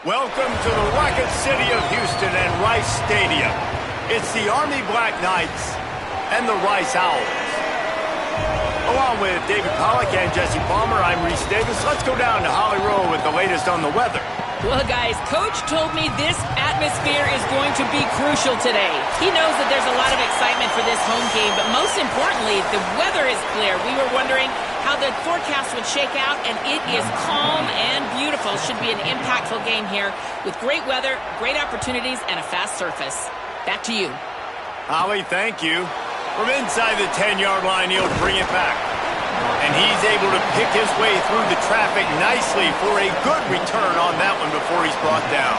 Welcome to the Rocket City of Houston and Rice Stadium. It's the Army Black Knights and the Rice Owls. Along with David Pollack and Jesse Palmer, I'm Reese Davis. Let's go down to Holly Rowe with the latest on the weather. Well, guys, Coach told me this atmosphere is going to be crucial today. He knows that there's a lot of excitement for this home game, but most importantly, the weather is clear. We were wondering how the forecast would shake out, and it is calm and beautiful. Should be an impactful game here with great weather, great opportunities, and a fast surface. Back to you. Holly, thank you. From inside the 10-yard line, he'll bring it back. And he's able to pick his way through the traffic nicely for a good return on that one before he's brought down.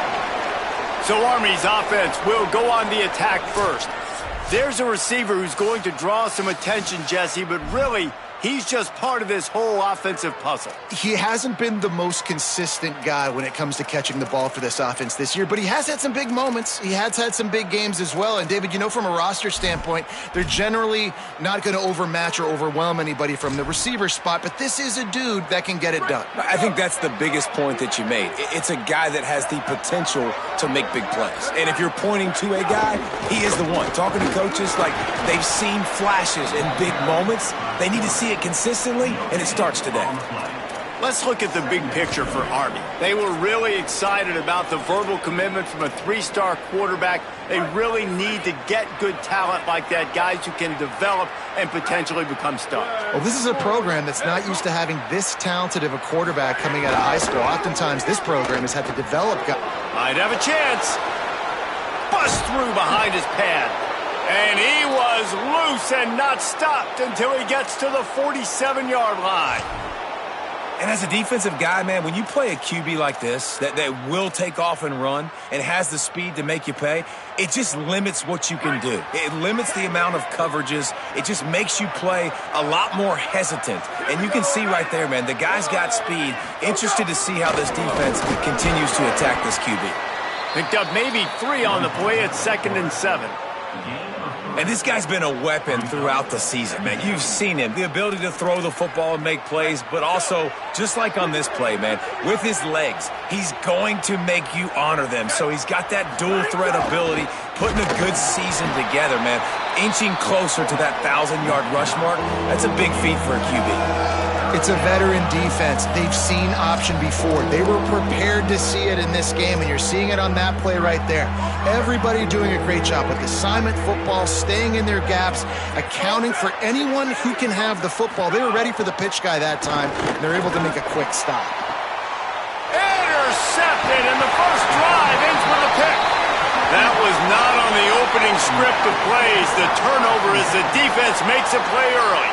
So Army's offense will go on the attack first. There's a receiver who's going to draw some attention, Jesse, but really, he's just part of this whole offensive puzzle. He hasn't been the most consistent guy when it comes to catching the ball for this offense this year, but he has had some big moments. He has had some big games as well. And, David, you know, from a roster standpoint, they're generally not going to overmatch or overwhelm anybody from the receiver spot, but this is a dude that can get it done. I think that's the biggest point that you made. It's a guy that has the potential to make big plays. And if you're pointing to a guy, he is the one. Talking to coaches, like, they've seen flashes and big moments. They need to see it consistently, and it starts today. Let's look at the big picture for Army. They were really excited about the verbal commitment from a three-star quarterback. They really need to get good talent like that, guys who can develop and potentially become stars. Well, this is a program that's not used to having this talented of a quarterback coming out of high school. Oftentimes, this program has had to develop guys. Might have a chance. Bust through behind his pad. And he was loose and not stopped until he gets to the 47-yard line. And as a defensive guy, man, when you play a QB like this that will take off and run and has the speed to make you pay, it just limits what you can do. It limits the amount of coverages. It just makes you play a lot more hesitant. And you can see right there, man, the guy's got speed. Interested to see how this defense continues to attack this QB. Picked up maybe 3 on the play at 2nd and 7. And this guy's been a weapon throughout the season, man. You've seen him, the ability to throw the football and make plays, but also, just like on this play, man, with his legs, he's going to make you honor them. So he's got that dual threat ability, putting a good season together, man. Inching closer to that 1,000-yard rush mark, that's a big feat for a QB. It's a veteran defense. They've seen option before. They were prepared to see it in this game, and you're seeing it on that play right there. Everybody doing a great job with assignment football, staying in their gaps, accounting for anyone who can have the football. They were ready for the pitch guy that time, and they're able to make a quick stop. Intercepted, and the first drive ends with a pick. That was not on the opening script of plays. The turnover as the defense makes a play early.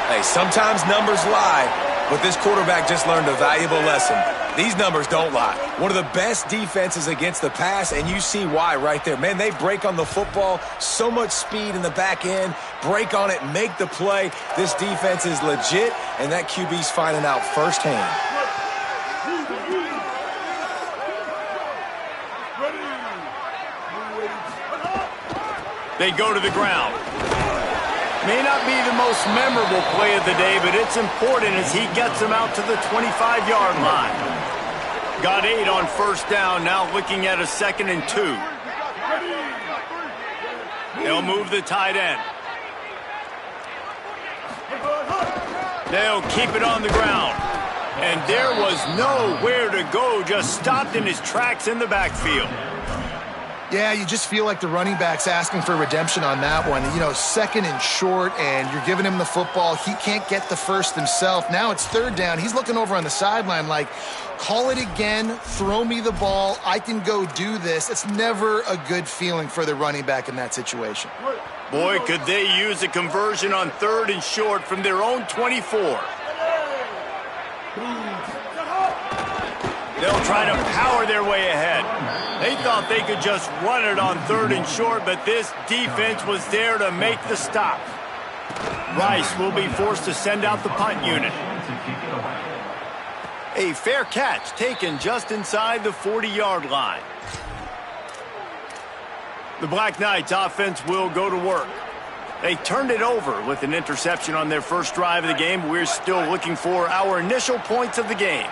Hey, sometimes numbers lie, but this quarterback just learned a valuable lesson. These numbers don't lie. One of the best defenses against the pass, and you see why right there. Man, they break on the football, so much speed in the back end, break on it, make the play. This defense is legit, and that QB's finding out firsthand. They go to the ground. May not be the most memorable play of the day, but it's important as he gets him out to the 25-yard line. Got 8 on first down, now looking at a 2nd and 2. They'll move the tight end. They'll keep it on the ground. And there was nowhere to go, just stopped in his tracks in the backfield. Yeah, you just feel like the running back's asking for redemption on that one. You know, 2nd and short, and you're giving him the football. He can't get the first himself. Now it's 3rd down. He's looking over on the sideline like, call it again, throw me the ball, I can go do this. It's never a good feeling for the running back in that situation. Boy, could they use a conversion on 3rd and short from their own 24. They'll try to power their way ahead. They thought they could just run it on 3rd and short, but this defense was there to make the stop. Rice will be forced to send out the punt unit. A fair catch taken just inside the 40-yard line. The Black Knights offense will go to work. They turned it over with an interception on their first drive of the game. We're still looking for our initial points of the game.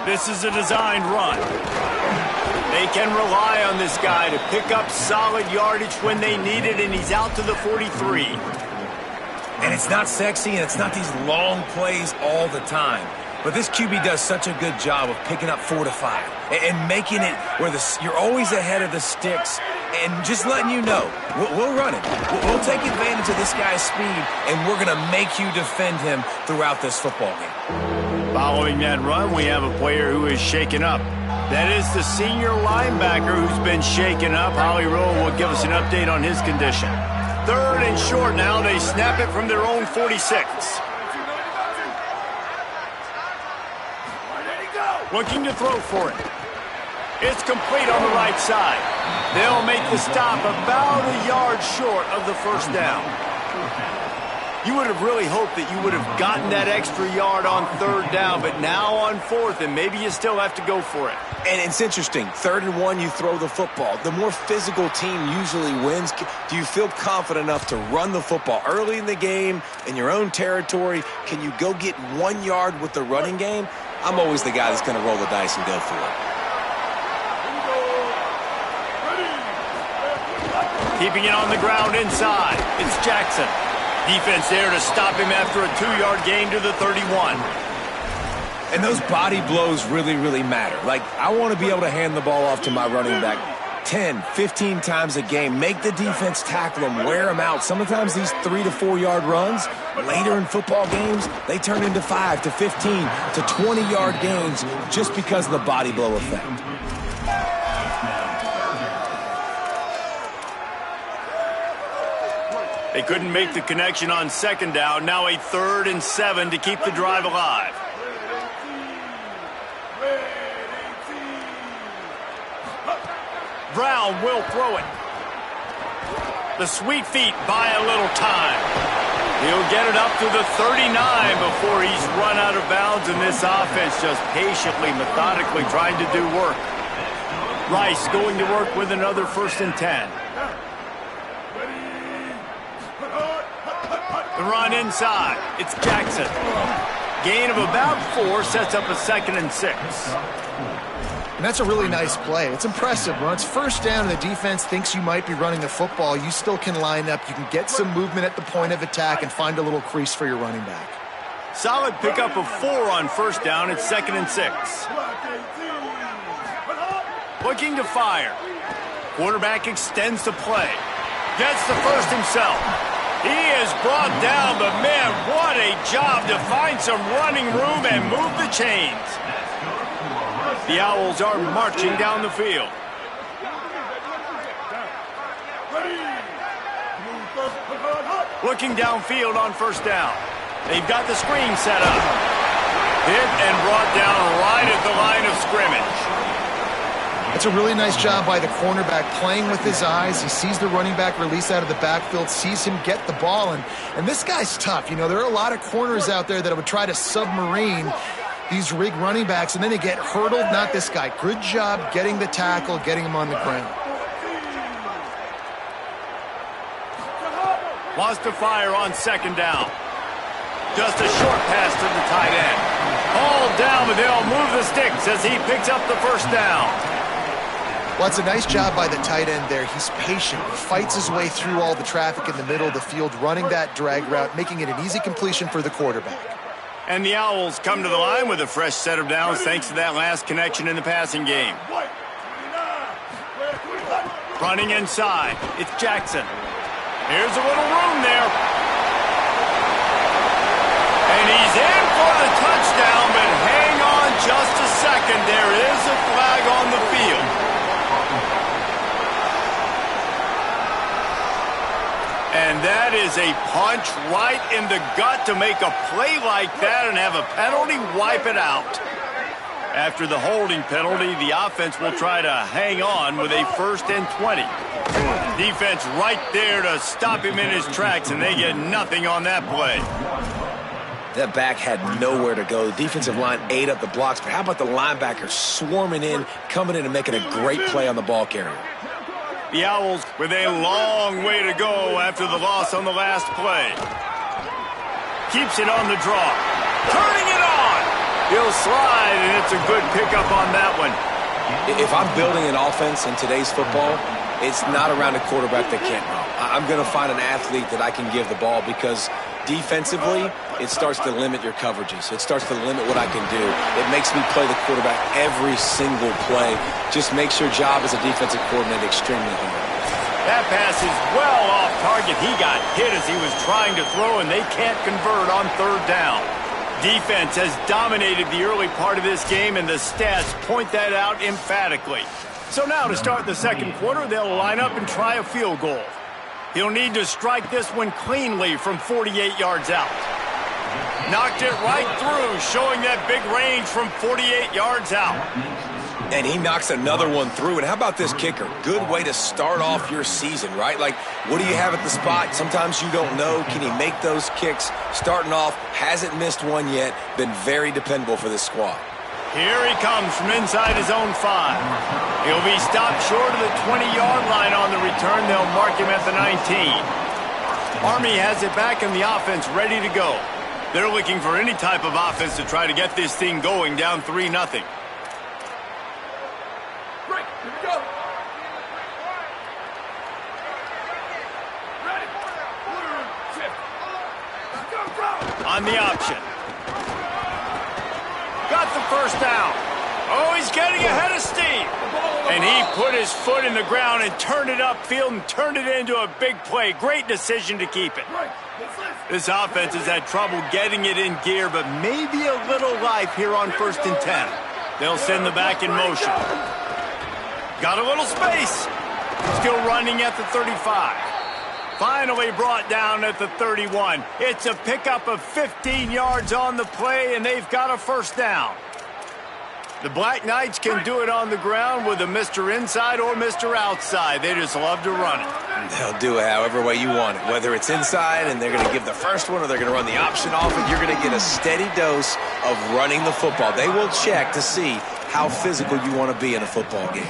This is a designed run. They can rely on this guy to pick up solid yardage when they need it, and he's out to the 43. And it's not sexy, and it's not these long plays all the time. But this QB does such a good job of picking up 4 to 5 and making it where you're always ahead of the sticks and just letting you know, we'll run it. We'll take advantage of this guy's speed, and we're going to make you defend him throughout this football game. Following that run, we have a player who is shaken up. That is the senior linebacker who's been shaken up. Holly Rowe will give us an update on his condition. 3rd and short now. They snap it from their own 46. Looking to throw for it. It's complete on the right side. They'll make the stop about a yard short of the first down. You would have really hoped that you would have gotten that extra yard on 3rd down, but now on 4th, and maybe you still have to go for it. And it's interesting. 3rd and 1, you throw the football. The more physical team usually wins. Do you feel confident enough to run the football early in the game, in your own territory? Can you go get 1 yard with the running game? I'm always the guy that's going to roll the dice and go for it. Keeping it on the ground inside. It's Jackson. Defense there to stop him after a 2-yard gain to the 31. And those body blows really, really matter. Like, I want to be able to hand the ball off to my running back 10, 15 times a game. Make the defense tackle them, wear them out. Sometimes these 3 to 4 yard runs, later in football games, they turn into 5 to 15 to 20-yard gains just because of the body blow effect. They couldn't make the connection on 2nd down. Now a 3rd and 7 to keep the drive alive. Brown will throw it. The sweet feet buy a little time. He'll get it up to the 39 before he's run out of bounds, and this offense just patiently, methodically trying to do work. Rice going to work with another 1st and 10. The run inside. It's Jackson. Gain of about 4 sets up a 2nd and 6. And that's a really nice play. It's impressive. When it's 1st down and the defense thinks you might be running the football, you still can line up. You can get some movement at the point of attack and find a little crease for your running back. Solid pickup of 4 on 1st down. It's 2nd and 6. Looking to fire. Quarterback extends the play. Gets the first himself. He is brought down, but man, what a job to find some running room and move the chains. The Owls are marching down the field. Looking downfield on 1st down. They've got the screen set up. Hit and brought down right at the line of scrimmage. It's a really nice job by the cornerback playing with his eyes. He sees the running back release out of the backfield, sees him get the ball, and this guy's tough. You know, there are a lot of corners out there that would try to submarine these rig running backs, and then they get hurdled. Not this guy. Good job getting the tackle, getting him on the ground. Wants to fire on 2nd down. Just a short pass to the tight end. All down, but they'll move the sticks as he picks up the 1st down. Well, it's a nice job by the tight end there. He's patient. He fights his way through all the traffic in the middle of the field, running that drag route, making it an easy completion for the quarterback. And the Owls come to the line with a fresh set of downs thanks to that last connection in the passing game. Running inside. It's Jackson. Here's a little room there. And he's in for the touchdown, but hang on just a second. There is a flag on the field. And that is a punch right in the gut to make a play like that and have a penalty wipe it out. After the holding penalty, the offense will try to hang on with a 1st and 20. Defense right there to stop him in his tracks, and they get nothing on that play. That back had nowhere to go. The defensive line ate up the blocks, but how about the linebacker swarming in, coming in and making a great play on the ball carrier? The Owls with a long way to go after the loss on the last play. Keeps it on the draw. Turning it on. He'll slide, and it's a good pickup on that one. If I'm building an offense in today's football, it's not around a quarterback that can't run. I'm going to find an athlete that I can give the ball because defensively, it starts to limit your coverages. It starts to limit what I can do. It makes me play the quarterback every single play. Just makes your job as a defensive coordinator extremely hard. That pass is well off target. He got hit as he was trying to throw, and they can't convert on third down. Defense has dominated the early part of this game, and the stats point that out emphatically. So now to start the second quarter, they'll line up and try a field goal. He'll need to strike this one cleanly from 48 yards out. Knocked it right through, showing that big range from 48 yards out. And he knocks another one through. And how about this kicker? Good way to start off your season, right? Like, what do you have at the spot? Sometimes you don't know. Can he make those kicks? Starting off, hasn't missed one yet. Been very dependable for this squad. Here he comes from inside his own 5. He'll be stopped short of the 20-yard line on the return. They'll mark him at the 19. Army has it back in the offense, ready to go. They're looking for any type of offense to try to get this thing going, down 3-0. On the option. Got the first down. Oh, he's getting ahead of steam. And he put his foot in the ground and turned it upfield and turned it into a big play. Great decision to keep it. This offense has had trouble getting it in gear, but maybe a little life here on 1st and 10. They'll send the back in motion. Got a little space. Still running at the 35. Finally brought down at the 31. It's a pickup of 15 yards on the play, and they've got a first down. The Black Knights can do it on the ground with a Mr. Inside or Mr. Outside. They just love to run it. They'll do it however way you want it. Whether it's inside and they're going to give the first one or they're going to run the option off it, you're going to get a steady dose of running the football. They will check to see how physical you want to be in a football game.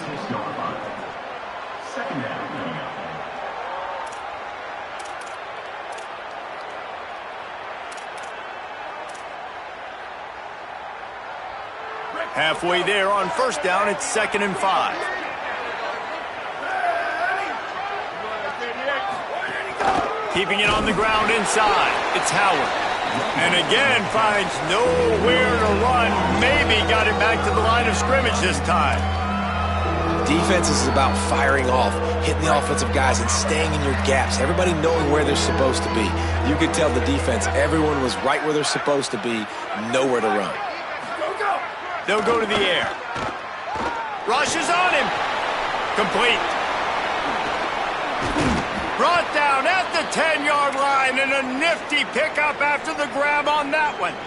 Halfway there on first down, it's 2nd and 5. Keeping it on the ground inside, it's Howard. And again finds nowhere to run. Maybe got it back to the line of scrimmage this time. Defense is about firing off, hitting the offensive guys and staying in your gaps. Everybody knowing where they're supposed to be. You could tell the defense, everyone was right where they're supposed to be, nowhere to run. They'll go to the air. Rush is on him. Complete. Brought down at the 10-yard line, and a nifty pickup after the grab on that one.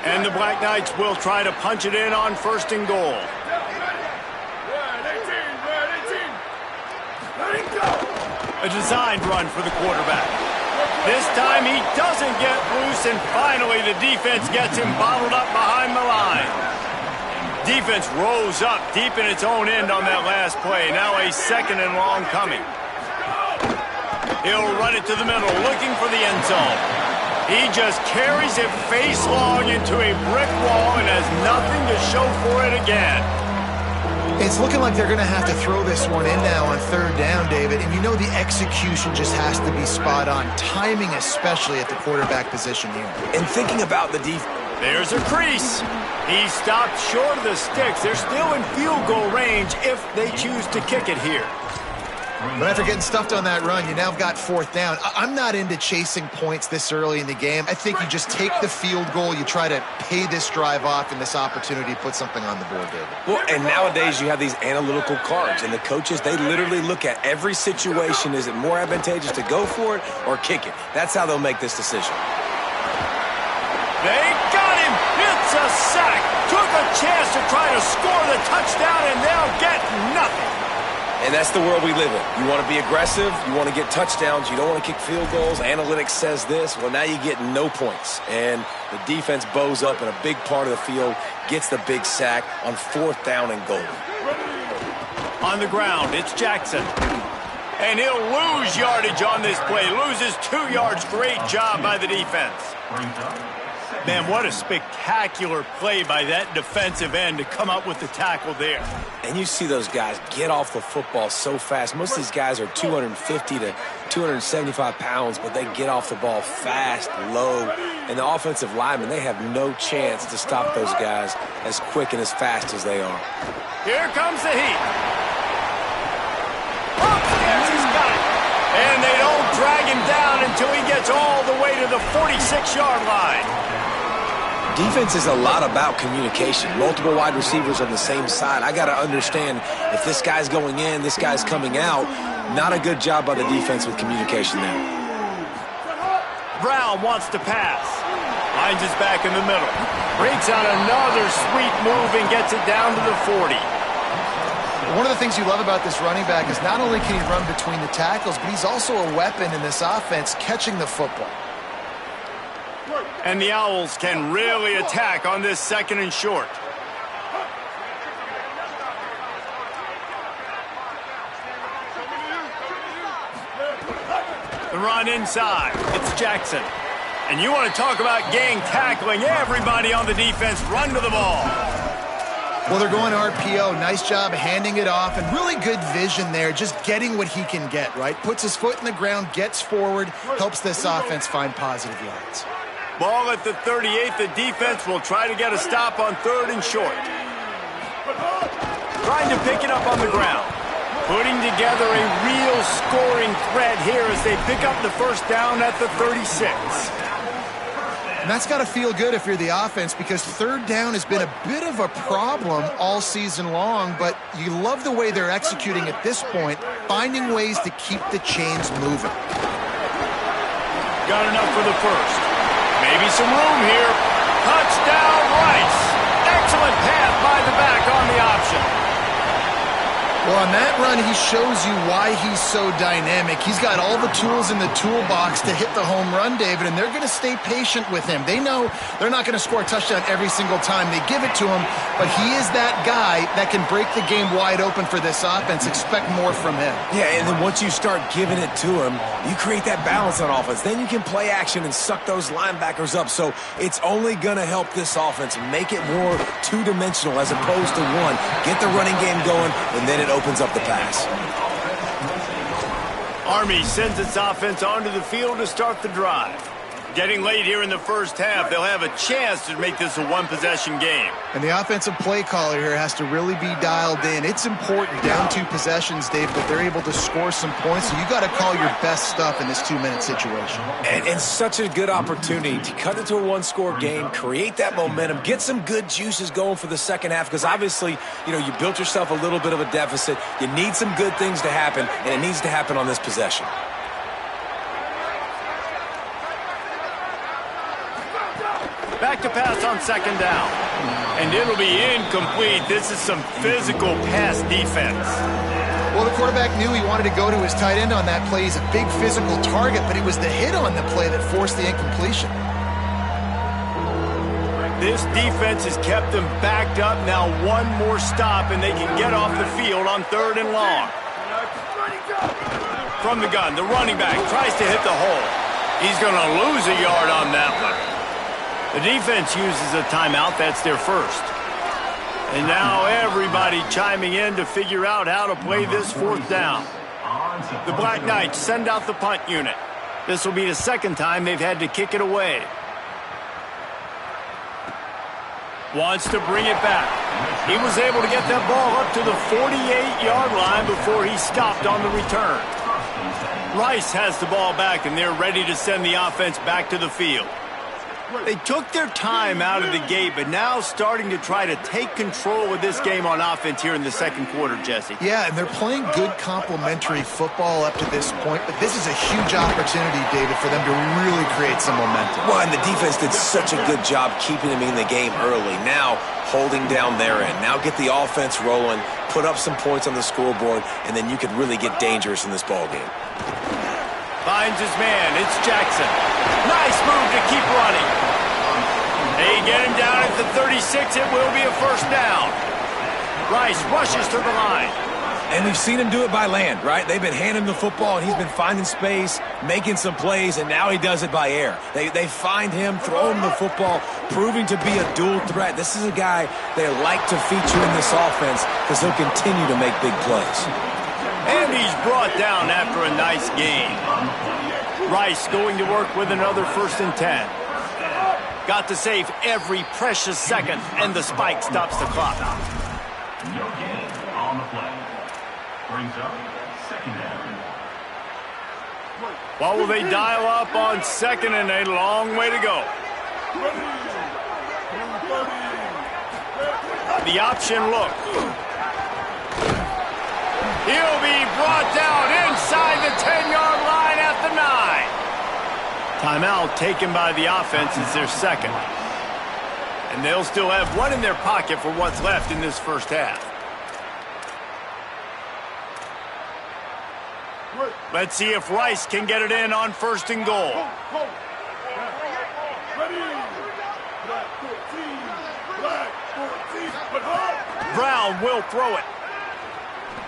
And the Black Knights will try to punch it in on 1st and goal. A designed run for the quarterback. This time he doesn't get loose, and finally the defense gets him bottled up behind the line. Defense rose up deep in its own end on that last play. Now a 2nd and long coming. He'll run it to the middle, looking for the end zone. He just carries it face long into a brick wall and has nothing to show for it again. It's looking like they're going to have to throw this one in now on 3rd down, David. And you know the execution just has to be spot on. Timing especially at the quarterback position here. And thinking about the defense. There's a crease. He stopped short of the sticks. They're still in field goal range if they choose to kick it here. But after getting stuffed on that run, you now have got 4th down. I'm not into chasing points this early in the game. I think you just take the field goal. You try to pay this drive off and this opportunity to put something on the board, David. Well, and nowadays you have these analytical cards, and the coaches, they literally look at every situation. Is it more advantageous to go for it or kick it? That's how they'll make this decision. They got him. It's a sack. Took a chance to try to score the touchdown, and they'll get nothing. And that's the world we live in. You want to be aggressive. You want to get touchdowns. You don't want to kick field goals. Analytics says this. Well, now you get no points. And the defense bows up in a big part of the field, gets the big sack on 4th down and goal. On the ground, it's Jackson. And he'll lose yardage on this play. Loses 2 yards. Great job by the defense. Man, what a spectacular play by that defensive end to come up with the tackle there. And you see those guys get off the football so fast. Most of these guys are 250 to 275 pounds, but they get off the ball fast, low. And the offensive linemen, they have no chance to stop those guys as quick and as fast as they are. Here comes the heat. Upstairs, he's got it. And they don't drag him down until he gets all the way to the 46-yard line. Defense is a lot about communication. Multiple wide receivers on the same side. I got to understand if this guy's going in, this guy's coming out. Not a good job by the defense with communication there. Brown wants to pass. Finds his back in the middle. Breaks out another sweet move and gets it down to the 40. One of the things you love about this running back is not only can he run between the tackles, but he's also a weapon in this offense catching the football. And the Owls can really attack on this 2nd and short. The run inside. It's Jackson. And you want to talk about gang tackling. Everybody on the defense run to the ball. Well, they're going RPO. Nice job handing it off, and really good vision there, just getting what he can get, right? Puts his foot in the ground, gets forward, helps this offense find positive yards. Ball at the 38. The defense will try to get a stop on 3rd and short. Trying to pick it up on the ground. Putting together a real scoring threat here as they pick up the first down at the 36. And that's got to feel good if you're the offense, because 3rd down has been a bit of a problem all season long, but you love the way they're executing at this point, finding ways to keep the chains moving. Got enough for the first. Maybe some room here. Touchdown, Rice. Excellent pass by the back on the option. Well, on that run, he shows you why he's so dynamic. He's got all the tools in the toolbox to hit the home run, David, and they're going to stay patient with him. They know they're not going to score a touchdown every single time they give it to him, but he is that guy that can break the game wide open for this offense. Expect more from him. Yeah, and then once you start giving it to him, you create that balance on offense. Then you can play action and suck those linebackers up. So it's only going to help this offense make it more two-dimensional as opposed to one. Get the running game going, and then it opens up the pass. Army sends its offense onto the field to start the drive. Getting late here in the first half, they'll have a chance to make this a one-possession game. And the offensive play caller here has to really be dialed in. It's important, down 2 possessions, Dave, that they're able to score some points. So you got to call your best stuff in this 2-minute situation. And such a good opportunity to cut into a one-score game, create that momentum, get some good juices going for the second half, because obviously, you built yourself a little bit of a deficit. You need some good things to happen, and it needs to happen on this possession. Back to pass on 2nd down. And it'll be incomplete. This is some physical pass defense. Well, the quarterback knew he wanted to go to his tight end on that play. He's a big physical target, but it was the hit on the play that forced the incompletion. This defense has kept them backed up. Now one more stop, and they can get off the field on 3rd and long. From the gun, the running back tries to hit the hole. He's going to lose a yard on that one. The defense uses a timeout. That's their first. And now everybody chiming in to figure out how to play this 4th down. The Black Knights send out the punt unit. This will be the 2nd time they've had to kick it away. Wants to bring it back. He was able to get that ball up to the 48-yard line before he stopped on the return. Rice has the ball back, and they're ready to send the offense back to the field. They took their time out of the gate, but now starting to try to take control of this game on offense here in the 2nd quarter, Jesse. Yeah, and they're playing good complementary football up to this point, but this is a huge opportunity, David, for them to really create some momentum. Well, and the defense did such a good job keeping them in the game early. Now, holding down their end. Now get the offense rolling, put up some points on the scoreboard, and then you could really get dangerous in this ball game. Finds his man. It's Jackson. Nice move to keep running. They get him down at the 36. It will be a first down. Rice rushes to the line. And we've seen him do it by land, right? They've been handing him the football, and he's been finding space, making some plays, and now he does it by air. They find him, throw him the football, proving to be a dual threat. This is a guy they like to feature in this offense because he'll continue to make big plays. And he's brought down after a nice gain. Rice going to work with another 1st and 10. Got to save every precious second, and the spike stops the clock. No gain on the play. Brings up 2nd down. What will they dial up on 2nd and a long way to go? The option look. He'll be brought down inside the 10-yard line at the 9. Timeout taken by the offense is their 2nd. And they'll still have one in their pocket for what's left in this first half. Let's see if Rice can get it in on 1st and goal. Brown will throw it.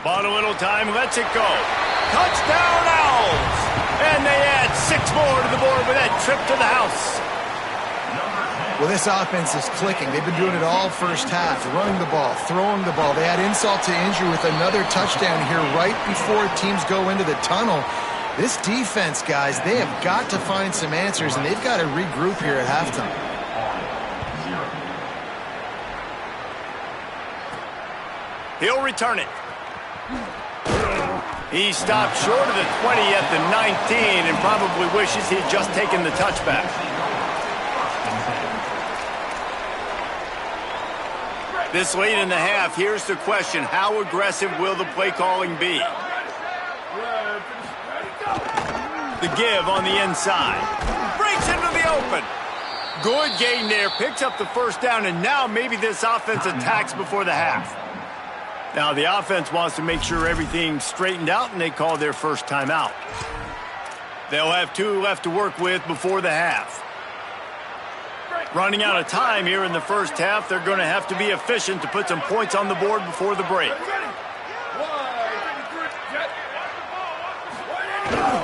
Bought a little time, lets it go. Touchdown Owls! And they add 6 more to the board with that trip to the house. Well, this offense is clicking. They've been doing it all first half, running the ball, throwing the ball. They add insult to injury with another touchdown here right before teams go into the tunnel. This defense, guys, they have got to find some answers, and they've got to regroup here at halftime. He'll return it. He stopped short of the 20 at the 19 and probably wishes he'd just taken the touchback. This late in the half, here's the question. How aggressive will the play calling be? The give on the inside. Breaks into the open. Good gain there. Picks up the 1st down, and now maybe this offense attacks before the half. Now the offense wants to make sure everything's straightened out, and they call their first timeout. They'll have 2 left to work with before the half. Running out of time here in the first half, they're going to have to be efficient to put some points on the board before the break.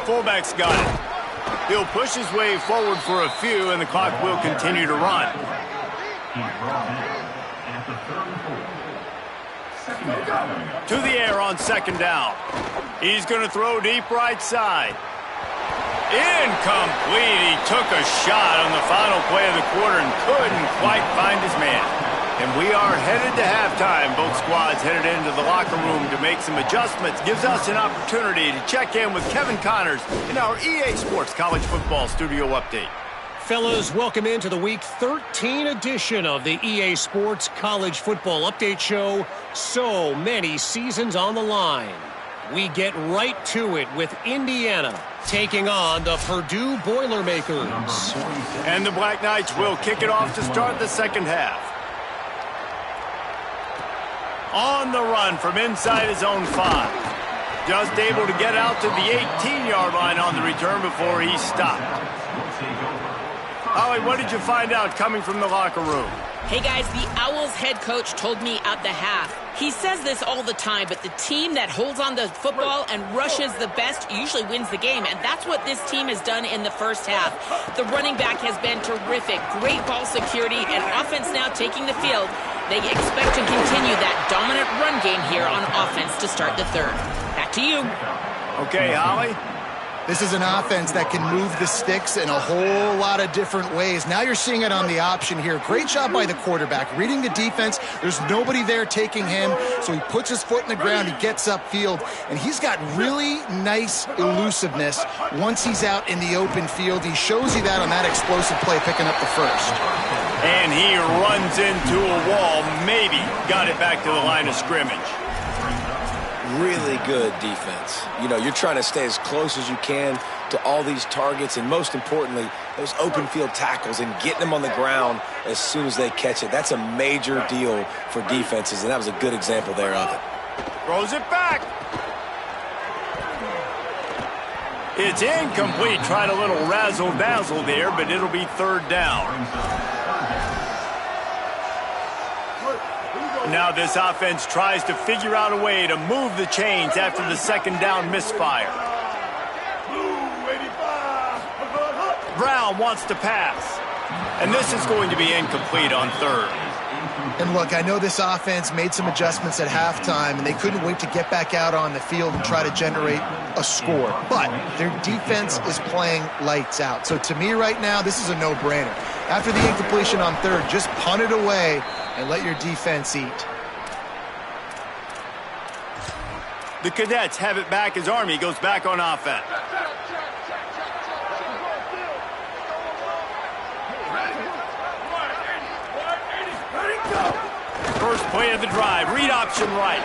Fullback's got it. He'll push his way forward for a few, and the clock will continue to run. To the air on 2nd down. He's going to throw deep right side. Incomplete. He took a shot on the final play of the quarter and couldn't quite find his man. And we are headed to halftime. Both squads headed into the locker room to make some adjustments. Gives us an opportunity to check in with Kevin Connors in our EA Sports College Football Studio Update. Fellas, welcome into the Week 13 edition of the EA Sports College Football Update Show. So many seasons on the line. We get right to it with Indiana taking on the Purdue Boilermakers. And the Black Knights will kick it off to start the second half. On the run from inside his own 5. Just able to get out to the 18-yard line on the return before he stopped. Holly, what did you find out coming from the locker room? Hey guys, the Owls head coach told me at the half. He says this all the time, but the team that holds on to football and rushes the best usually wins the game, and that's what this team has done in the first half. The running back has been terrific, great ball security, and offense now taking the field. They expect to continue that dominant run game here on offense to start the third. Back to you. Okay, Holly. This is an offense that can move the sticks in a whole lot of different ways. Now you're seeing it on the option here. Great job by the quarterback. Reading the defense, there's nobody there taking him, so he puts his foot in the ground, he gets upfield, and he's got really nice elusiveness once he's out in the open field. He shows you that on that explosive play, picking up the first. And he runs into a wall, maybe got it back to the line of scrimmage. Really good defense. You know, you're trying to stay as close as you can to all these targets, and most importantly, those open field tackles and getting them on the ground as soon as they catch it. That's a major deal for defenses, and that was a good example there of it. Throws it back. It's incomplete. Tried a little razzle-dazzle there, but it'll be 3rd down. Now this offense tries to figure out a way to move the chains after the second down misfire. Brown wants to pass. And this is going to be incomplete on third. And look, I know this offense made some adjustments at halftime, and they couldn't wait to get back out on the field and try to generate a score. But their defense is playing lights out. So to me right now, this is a no-brainer. After the incompletion on third, just punt it away and let your defense eat. The Cadets have it back as Army goes back on offense. First play of the drive, read option right.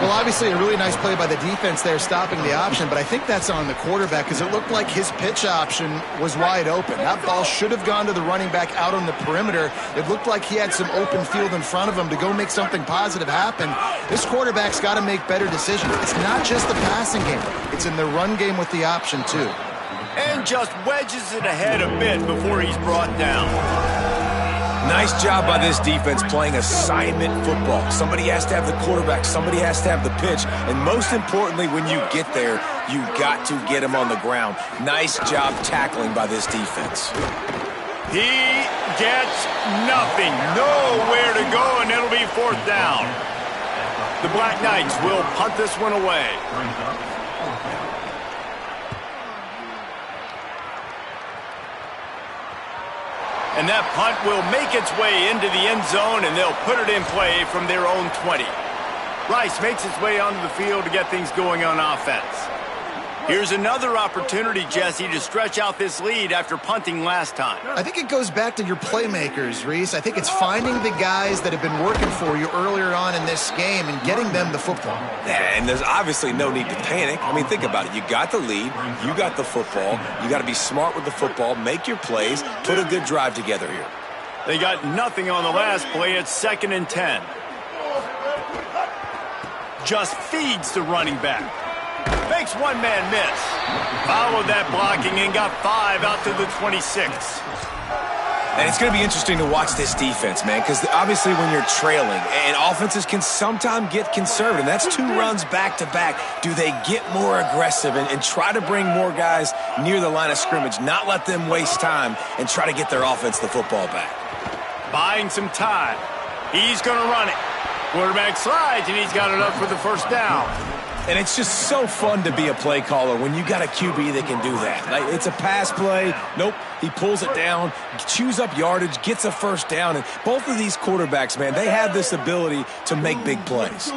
Well, obviously a really nice play by the defense there stopping the option, but I think that's on the quarterback because it looked like his pitch option was wide open. That ball should have gone to the running back out on the perimeter. It looked like he had some open field in front of him to go make something positive happen. This quarterback's got to make better decisions. It's not just the passing game. It's in the run game with the option, too. And just wedges it ahead a bit before he's brought down. Nice job by this defense playing assignment football. Somebody has to have the quarterback, somebody has to have the pitch, and most importantly, when you get there, you got to get him on the ground. Nice job tackling by this defense. He gets nothing, nowhere to go, and it'll be fourth down. The Black Knights will punt this one away. And that punt will make its way into the end zone, and they'll put it in play from their own 20. Rice makes his way onto the field to get things going on offense. Here's another opportunity, Jesse, to stretch out this lead after punting last time. I think it goes back to your playmakers, Reese. I think it's finding the guys that have been working for you earlier on in this game and getting them the football. Yeah, and there's obviously no need to panic. I mean, think about it. You got the lead. You got the football. You got to be smart with the football, make your plays, put a good drive together here. They got nothing on the last play. It's 2nd and 10. Just feeds the running back. Makes one man miss. Followed that blocking and got 5 out to the 26. And it's going to be interesting to watch this defense, man, because obviously when you're trailing, and offenses can sometimes get conservative, and that's 2 runs back-to-back. Do they get more aggressive and try to bring more guys near the line of scrimmage, not let them waste time, and try to get their offense the football back? Buying some time. He's going to run it. Quarterback slides, and he's got it up for the first down. And it's just so fun to be a play caller when you got a QB that can do that. Like, it's a pass play. Nope, he pulls it down, chews up yardage, gets a first down. And both of these quarterbacks, man, they have this ability to make big plays.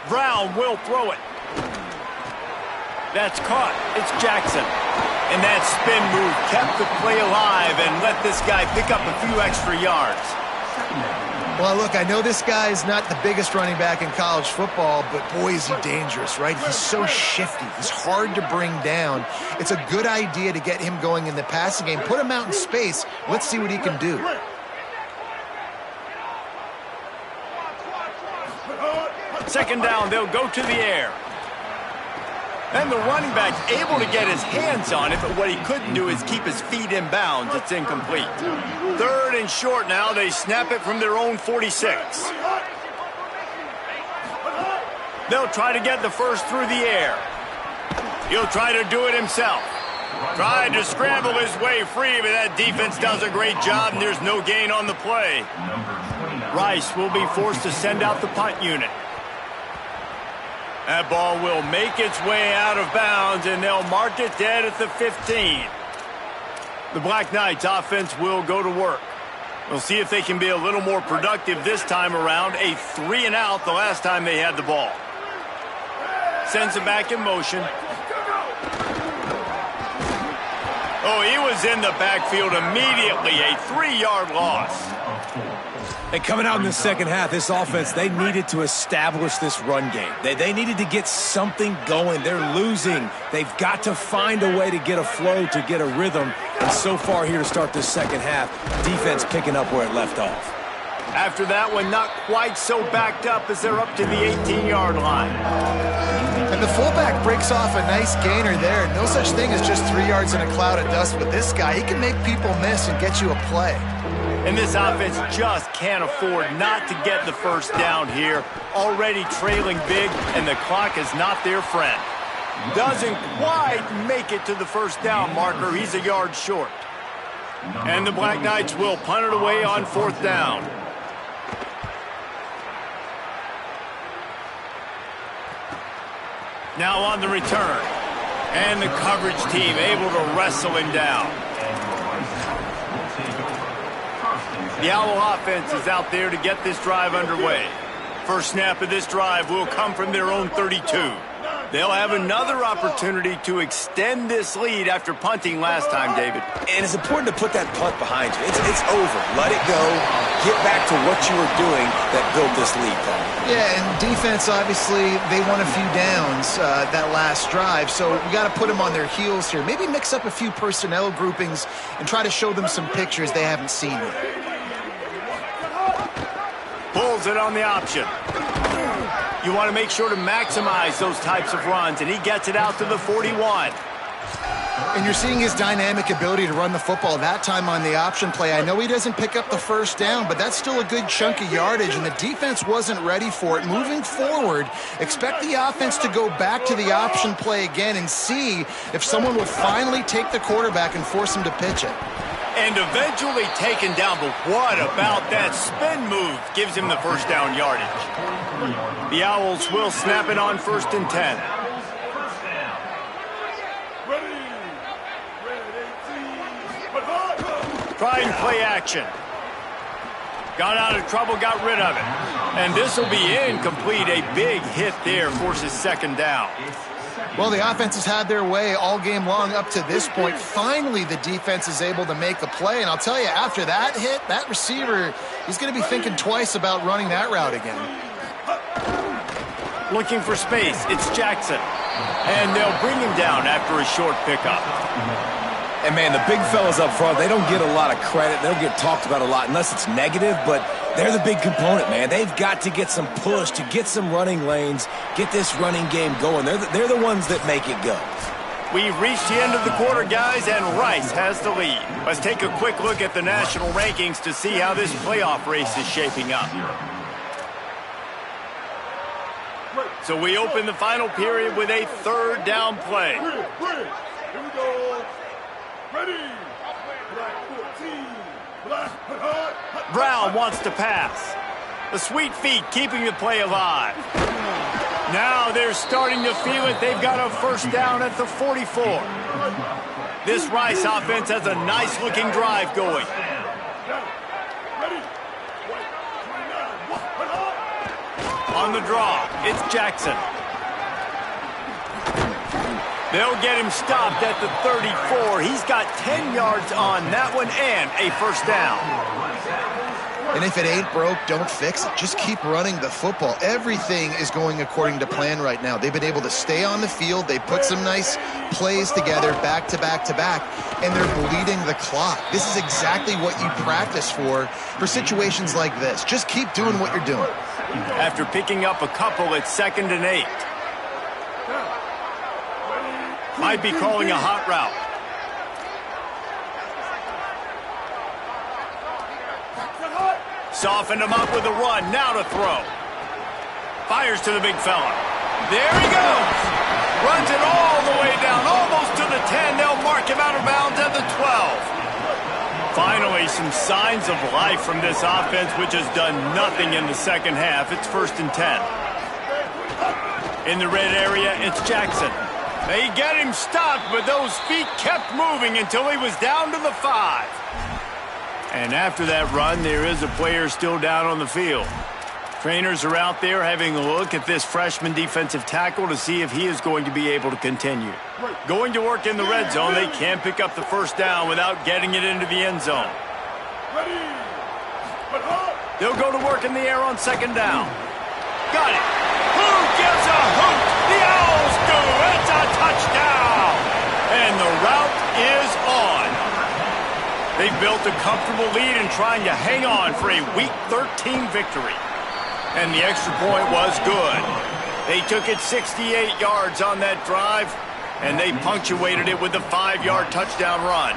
Brown will throw it. That's caught. It's Jackson. And that spin move kept the play alive and let this guy pick up a few extra yards. Well, look, I know this guy is not the biggest running back in college football, but boy, is he dangerous, right? He's so shifty. He's hard to bring down. It's a good idea to get him going in the passing game. Put him out in space. Let's see what he can do. Second down, they'll go to the air. And the running back's able to get his hands on it, but what he couldn't do is keep his feet in bounds. It's incomplete. 3rd and short now. They snap it from their own 46. They'll try to get the first through the air. He'll try to do it himself. Tried to scramble his way free, but that defense does a great job, and there's no gain on the play. Rice will be forced to send out the punt unit. That ball will make its way out of bounds, and they'll mark it dead at the 15. The Black Knights offense will go to work. We'll see if they can be a little more productive this time around. A 3-and-out the last time they had the ball. Sends it back in motion. Oh, he was in the backfield immediately. A 3-yard loss. And coming out in the second half, this offense, they needed to establish this run game. They needed to get something going. They're losing. They've got to find a way to get a flow, to get a rhythm. And so far here to start this second half, defense picking up where it left off. After that one, not quite so backed up as they're up to the 18-yard line. And the fullback breaks off a nice gainer there. No such thing as just 3 yards in a cloud of dust with this guy. He can make people miss and get you a play. And this offense just can't afford not to get the first down here. Already trailing big, and the clock is not their friend. Doesn't quite make it to the first down marker. He's a yard short. And the Black Knights will punt it away on 4th down. Now on the return. And the coverage team able to wrestle him down. The Owl offense is out there to get this drive underway. First snap of this drive will come from their own 32. They'll have another opportunity to extend this lead after punting last time, David. And it's important to put that punt behind you. It's over. Let it go. Get back to what you were doing that built this lead, Paul. Yeah, and defense, obviously, they won a few downs that last drive, so we got to put them on their heels here. Maybe mix up a few personnel groupings and try to show them some pictures they haven't seen yet. Pulls it on the option. You want to make sure to maximize those types of runs, and he gets it out to the 41. And you're seeing his dynamic ability to run the football that time on the option play. I know he doesn't pick up the first down, but that's still a good chunk of yardage, and the defense wasn't ready for it. Moving forward, expect the offense to go back to the option play again and see if someone will finally take the quarterback and force him to pitch it. And eventually taken down, but what about that spin move? Gives him the first down yardage. The Owls will snap it on 1st and 10. Try and play action. Got out of trouble, got rid of it. And this will be incomplete. A big hit there forces 2nd down. Well, the offense has had their way all game long up to this point. Finally, the defense is able to make a play. And I'll tell you, after that hit, that receiver, he's going to be thinking twice about running that route again. Looking for space. It's Jackson. And they'll bring him down after a short pickup. And, man, the big fellas up front, they don't get a lot of credit. They don't get talked about a lot unless it's negative, but they're the big component, man. They've got to get some push, to get some running lanes, get this running game going. They're the ones that make it go. We've reached the end of the quarter, guys, and Rice has the lead. Let's take a quick look at the national rankings to see how this playoff race is shaping up. So we open the final period with a 3rd down play. Here we go. Ready. Brown wants to pass. The sweet feet keeping the play alive. Now they're starting to feel it. They've got a first down at the 44. This Rice offense has a nice-looking drive going. On the draw, it's Jackson. They'll get him stopped at the 34. He's got 10 yards on that one and a first down. And if it ain't broke, don't fix it. Just keep running the football. Everything is going according to plan right now. They've been able to stay on the field. They put some nice plays together back to back to back, and they're bleeding the clock. This is exactly what you practice for situations like this. Just keep doing what you're doing. After picking up a couple, it's 2nd and 8. Might be calling a hot route. Softened him up with a run. Now to throw. Fires to the big fella. There he goes. Runs it all the way down, almost to the 10. They'll mark him out of bounds at the 12. Finally, some signs of life from this offense, which has done nothing in the second half. It's 1st and 10. In the red area, it's Jackson. They get him stopped, but those feet kept moving until he was down to the 5. And after that run, there is a player still down on the field. Trainers are out there having a look at this freshman defensive tackle to see if he is going to be able to continue. Going to work in the red zone, they can't pick up the first down without getting it into the end zone. They'll go to work in the air on 2nd down. Got it. Who gives a hoot? The Owls do. It's a touchdown. And the route is on. They've built a comfortable lead and trying to hang on for a Week 13 victory. And the extra point was good. They took it 68 yards on that drive, and they punctuated it with a 5-yard touchdown run.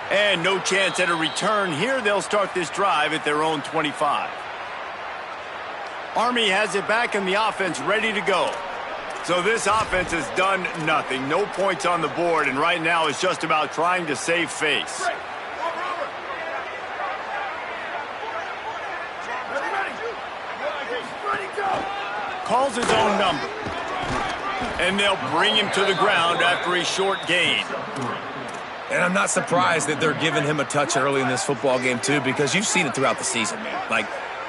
And no chance at a return here. They'll start this drive at their own 25. Army has it back in the offense, ready to go. So this offense has done nothing. No points on the board, and right now it's just about trying to save face. Calls his own number. And they'll bring him to the ground after a short gain. And I'm not surprised that they're giving him a touch early in this football game, too, because you've seen it throughout the season, man. Like,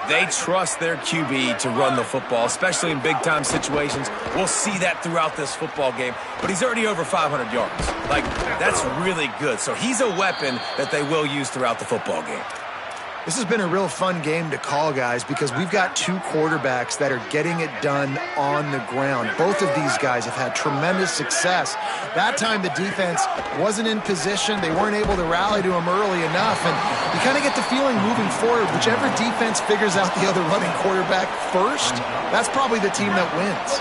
they trust their QB to run the football, especially in big-time situations. We'll see that throughout this football game. But he's already over 500 yards. Like, that's really good. So he's a weapon that they will use throughout the football game. This has been a real fun game to call, guys, because we've got two quarterbacks that are getting it done on the ground. Both of these guys have had tremendous success. That time the defense wasn't in position. They weren't able to rally to him early enough, and you kind of get the feeling moving forward, whichever defense figures out the other running quarterback first, that's probably the team that wins.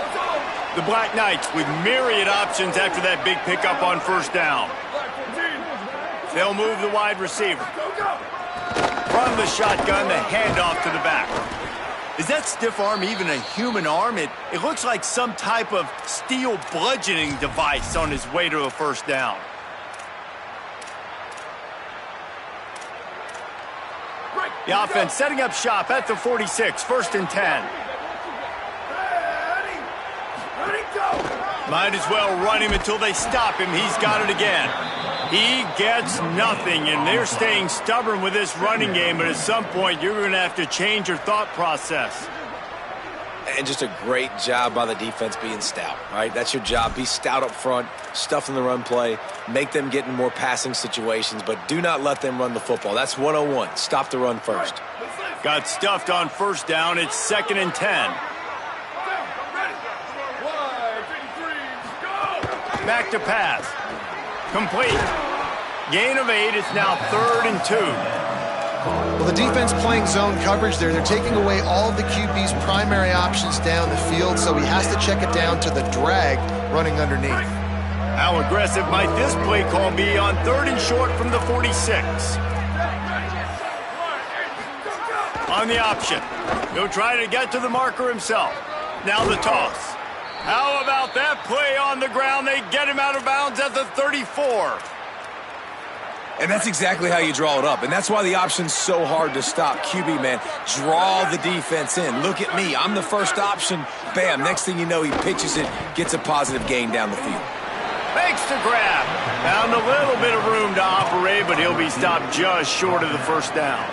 The Black Knights with myriad options after that big pickup on first down. They'll move the wide receiver. From the shotgun, the handoff to the back. Is that stiff arm even a human arm? It looks like some type of steel bludgeoning device on his way to a first down. The offense setting up shop at the 46, 1st and 10. Might as well run him until they stop him. He's got it again. He gets nothing, and they're staying stubborn with this running game, but at some point you're going to have to change your thought process. And just a great job by the defense being stout, right? That's your job. Be stout up front, stuff in the run play, make them get in more passing situations, but do not let them run the football. That's 101. Stop the run first. Got stuffed on first down. It's 2nd and 10. Back to pass. Complete. Gain of 8. It's now 3rd and 2. Well, the defense playing zone coverage there. They're taking away all of the QB's primary options down the field, so he has to check it down to the drag running underneath. How aggressive might this play call be on 3rd and short from the 46? On the option. He'll try to get to the marker himself. Now the toss. How about that play on the ground? They get him out of bounds at the 34. And that's exactly how you draw it up. And that's why the option's so hard to stop. QB, man, draw the defense in. Look at me. I'm the first option. Bam. Next thing you know, he pitches it, gets a positive gain down the field. Makes the grab. Found a little bit of room to operate, but he'll be stopped just short of the first down.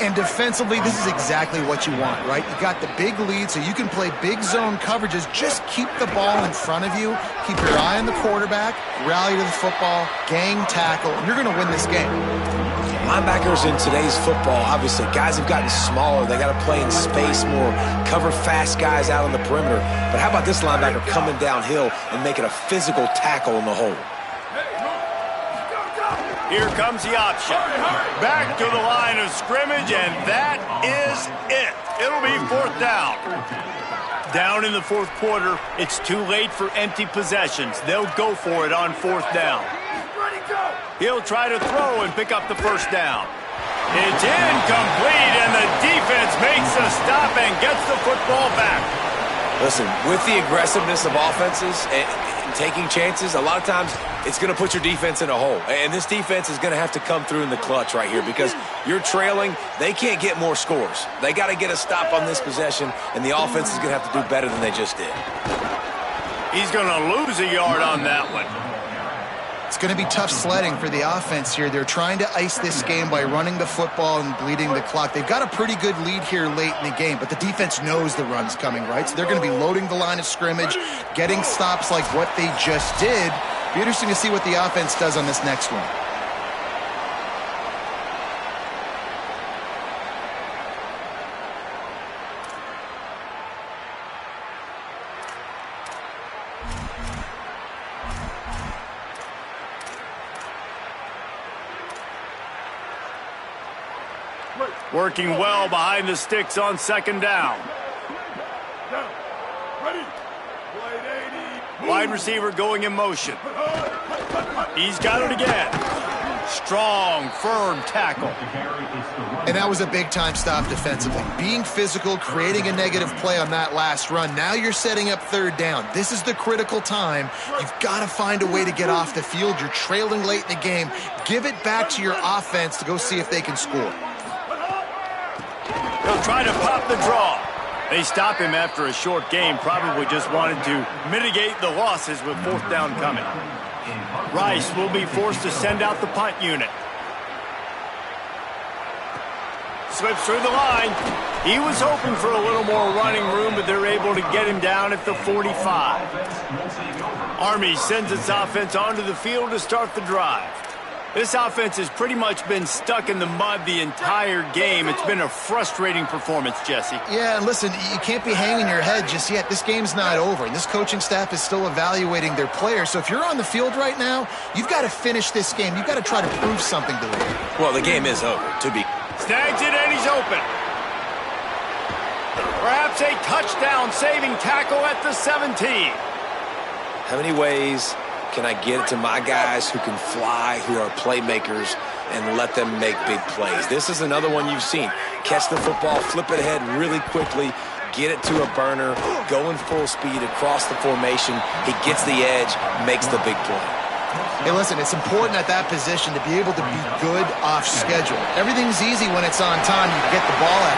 And defensively, this is exactly what you want, right? You got the big lead, so you can play big zone coverages. Just keep the ball in front of you. Keep your eye on the quarterback, rally to the football, gang tackle, and you're going to win this game. Linebackers in today's football, obviously, guys have gotten smaller. They got to play in space more, cover fast guys out on the perimeter. But how about this linebacker coming downhill and making a physical tackle in the hole? Here comes the option. Back to the line of scrimmage, and that is it. It'll be 4th down. Down in the 4th quarter, it's too late for empty possessions. They'll go for it on 4th down. He'll try to throw and pick up the first down. It's incomplete, and the defense makes a stop and gets the football back. Listen, with the aggressiveness of offenses and taking chances, a lot of times it's going to put your defense in a hole. And this defense is going to have to come through in the clutch right here because you're trailing. They can't get more scores. They got to get a stop on this possession, and the offense is going to have to do better than they just did. He's going to lose a yard on that one. It's going to be tough sledding for the offense here. They're trying to ice this game by running the football and bleeding the clock. They've got a pretty good lead here late in the game, but the defense knows the run's coming, right? So they're going to be loading the line of scrimmage, getting stops like what they just did. Be interesting to see what the offense does on this next one. Working well behind the sticks on 2nd down. Wide receiver going in motion. He's got it again. Strong, firm tackle. And that was a big-time stop defensively. Being physical, creating a negative play on that last run. Now you're setting up third down. This is the critical time. You've got to find a way to get off the field. You're trailing late in the game. Give it back to your offense to go see if they can score. He'll try to pop the draw. They stop him after a short game. Probably just wanted to mitigate the losses with fourth down coming. Rice will be forced to send out the punt unit. Slips through the line. He was hoping for a little more running room, but they're able to get him down at the 45. Army sends its offense onto the field to start the drive. This offense has pretty much been stuck in the mud the entire game. It's been a frustrating performance, Jesse. Yeah, and listen, you can't be hanging your head just yet. This game's not over, and this coaching staff is still evaluating their players. So if you're on the field right now, you've got to finish this game. You've got to try to prove something to them. Well, the game is over, to be... Snags it, and he's open. Perhaps a touchdown-saving tackle at the 17. How many ways can I get it to my guys who can fly, who are playmakers, and let them make big plays? This is another one you've seen. Catch the football, flip it ahead really quickly, get it to a burner, go in full speed across the formation. He gets the edge, makes the big play. Hey, listen, it's important at that position to be able to be good off schedule. Everything's easy when it's on time. You get the ball out.